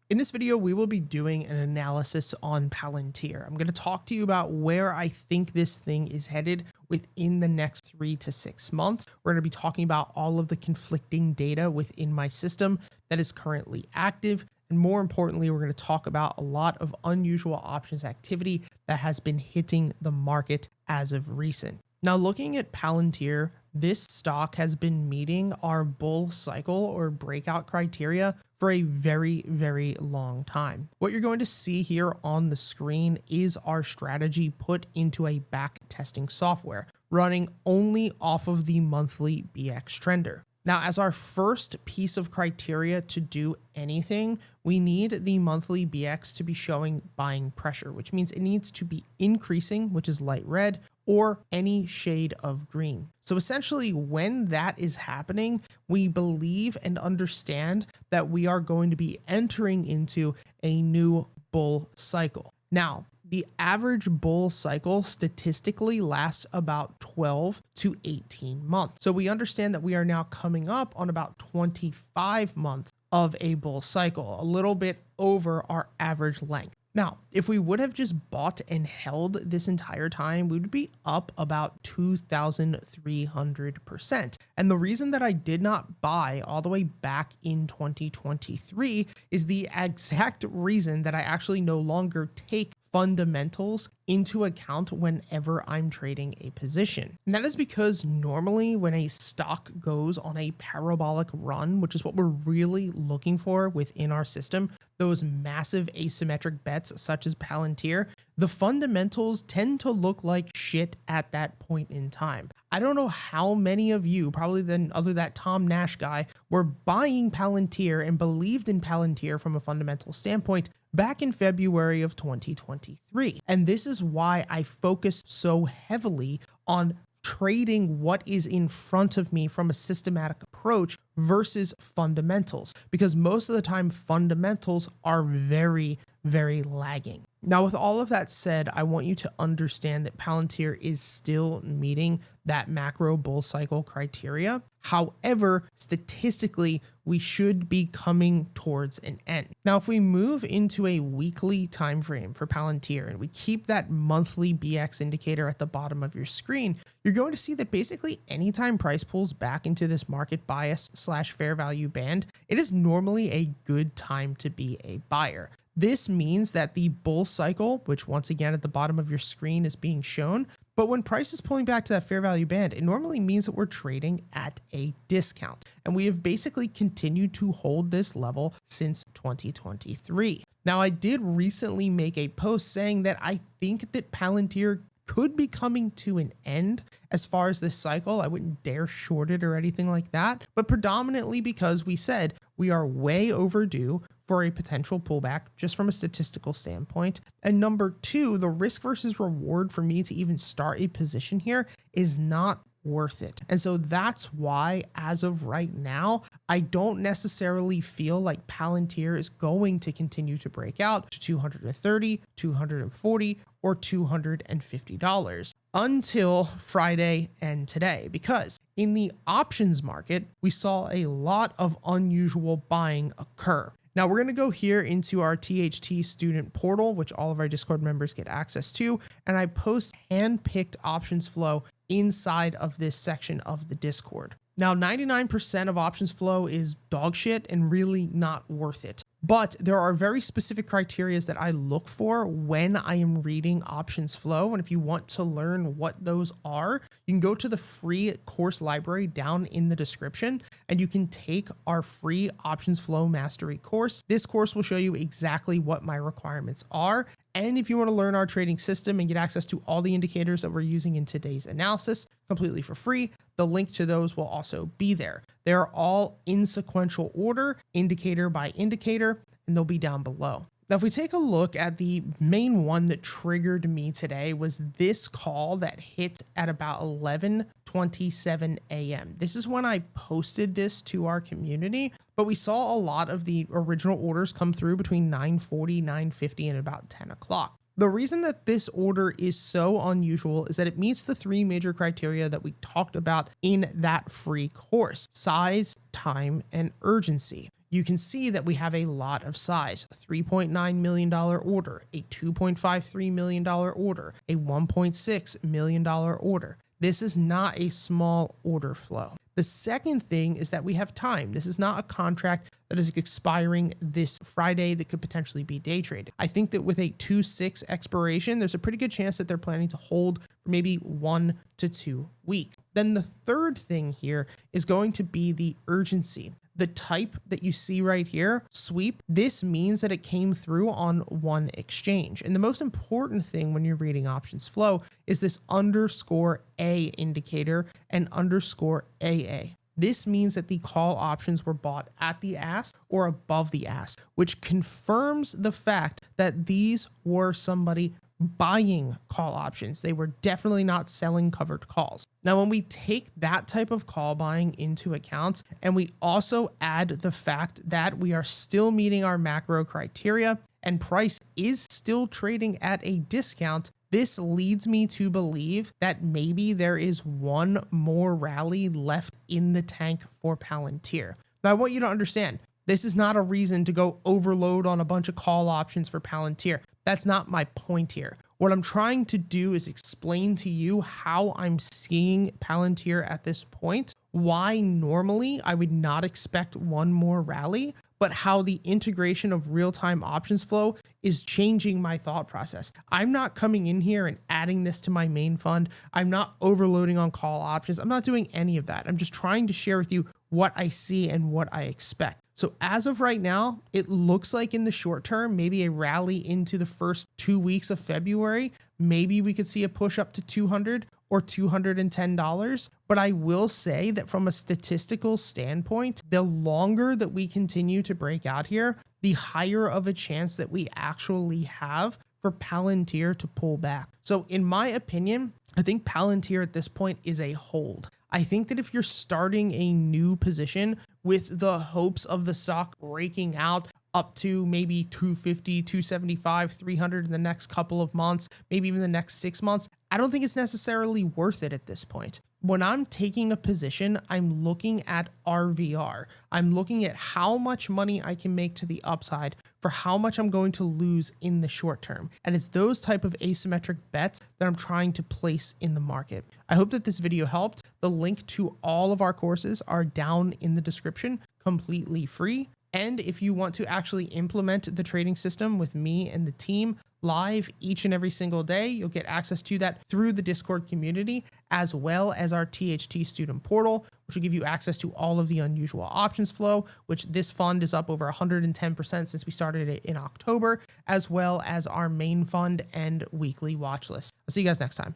In this video, we will be doing an analysis on Palantir. I'm going to talk to you about where I think this thing is headed within the next 3 to 6 months. We're going to be talking about all of the conflicting data within my system that is currently active. And more importantly, we're going to talk about a lot of unusual options activity that has been hitting the market as of recent. Now, looking at Palantir, this stock has been meeting our bull cycle or breakout criteria for a very, very long time. What you're going to see here on the screen is our strategy put into a back testing software running only off of the monthly BX trender. Now, as our first piece of criteria to do anything, we need the monthly BX to be showing buying pressure, which means it needs to be increasing, which is light red, or any shade of green. So essentially, when that is happening, we believe and understand that we are going to be entering into a new bull cycle. Now, the average bull cycle statistically lasts about 12 to 18 months. So we understand that we are now coming up on about 25 months of a bull cycle, a little bit over our average length. Now, if we would have just bought and held this entire time, we would be up about 2,300%. And the reason that I did not buy all the way back in 2023 is the exact reason that I actually no longer take fundamentals into account whenever I'm trading a position. And that is because normally when a stock goes on a parabolic run, which is what we're really looking for within our system, those massive asymmetric bets such as Palantir, the fundamentals tend to look like shit at that point in time. I don't know how many of you, probably then other that Tom Nash guy, were buying Palantir and believed in Palantir from a fundamental standpoint back in February of 2023. And this is why I focus so heavily on trading what is in front of me from a systematic approach versus fundamentals, because most of the time fundamentals are very, very lagging. Now, with all of that said, I want you to understand that Palantir is still meeting that macro bull cycle criteria. However, statistically, we should be coming towards an end. Now, if we move into a weekly time frame for Palantir and we keep that monthly BX indicator at the bottom of your screen, you're going to see that basically anytime price pulls back into this market bias / fair value band, it is normally a good time to be a buyer. This means that the bull cycle, which once again at the bottom of your screen is being shown, but when price is pulling back to that fair value band, it normally means that we're trading at a discount. And we have basically continued to hold this level since 2023. Now, I did recently make a post saying that I think that Palantir could be coming to an end as far as this cycle. I wouldn't dare short it or anything like that, but predominantly because we said we are way overdue for a potential pullback just from a statistical standpoint. And number two, the risk versus reward for me to even start a position here is not worth it. And so that's why, as of right now, I don't necessarily feel like Palantir is going to continue to break out to $230, $240, or $250 until Friday and today, because in the options market, we saw a lot of unusual buying occur. Now we're going to go here into our THT student portal, which all of our Discord members get access to, and I post hand-picked options flow inside of this section of the Discord. Now, 99% of options flow is dog shit and really not worth it. But there are very specific criteria that I look for when I am reading options flow. And if you want to learn what those are, you can go to the free course library down in the description and you can take our free options flow mastery course. This course will show you exactly what my requirements are. And if you want to learn our trading system and get access to all the indicators that we're using in today's analysis completely for free, the link to those will also be there. They're all in sequential order, indicator by indicator, and they'll be down below. Now, if we take a look at the main one that triggered me today was this call that hit at about 11:27 a.m. This is when I posted this to our community, but we saw a lot of the original orders come through between 9:40, 9:50, and about 10 o'clock. The reason that this order is so unusual is that it meets the three major criteria that we talked about in that free course: size, time, and urgency. you can see that we have a lot of size: $3.9 million order, a $2.53 million order, a $1.6 million order. This is not a small order flow. The second thing is that we have time. This is not a contract that is expiring this Friday that could potentially be day traded. I think that with a 2/6 expiration, there's a pretty good chance that they're planning to hold for maybe 1 to 2 weeks. Then the third thing here is going to be the urgency. The type that you see right here, sweep, this means that it came through on one exchange. And the most important thing when you're reading options flow is this _A indicator and _AA. This means that the call options were bought at the ask or above the ask, which confirms the fact that these were somebody buying call options. They were definitely not selling covered calls. Now, when we take that type of call buying into account, and we also add the fact that we are still meeting our macro criteria and price is still trading at a discount, this leads me to believe that maybe there is one more rally left in the tank for Palantir. Now, I want you to understand, this is not a reason to go overload on a bunch of call options for Palantir. That's not my point here. What I'm trying to do is explain to you how I'm seeing Palantir at this point, why normally I would not expect one more rally, but how the integration of real-time options flow is changing my thought process. I'm not coming in here and adding this to my main fund. I'm not overloading on call options. I'm not doing any of that. I'm just trying to share with you what I see and what I expect. So as of right now, it looks like in the short term, maybe a rally into the first 2 weeks of February, maybe we could see a push up to $200 or $210. But I will say that from a statistical standpoint, the longer that we continue to break out here, the higher of a chance that we actually have for Palantir to pull back. So in my opinion, I think Palantir at this point is a hold. I think that if you're starting a new position with the hopes of the stock breaking out up to maybe 250, 275, 300 in the next couple of months, maybe even the next 6 months, I don't think it's necessarily worth it at this point. When I'm taking a position, I'm looking at RVR. I'm looking at how much money I can make to the upside for how much I'm going to lose in the short term. And it's those type of asymmetric bets that I'm trying to place in the market. I hope that this video helped. The link to all of our courses are down in the description, completely free. And if you want to actually implement the trading system with me and the team live each and every single day, you'll get access to that through the Discord community, as well as our THT student portal, which will give you access to all of the unusual options flow, which this fund is up over 110% since we started it in October, as well as our main fund and weekly watch list. I'll see you guys next time.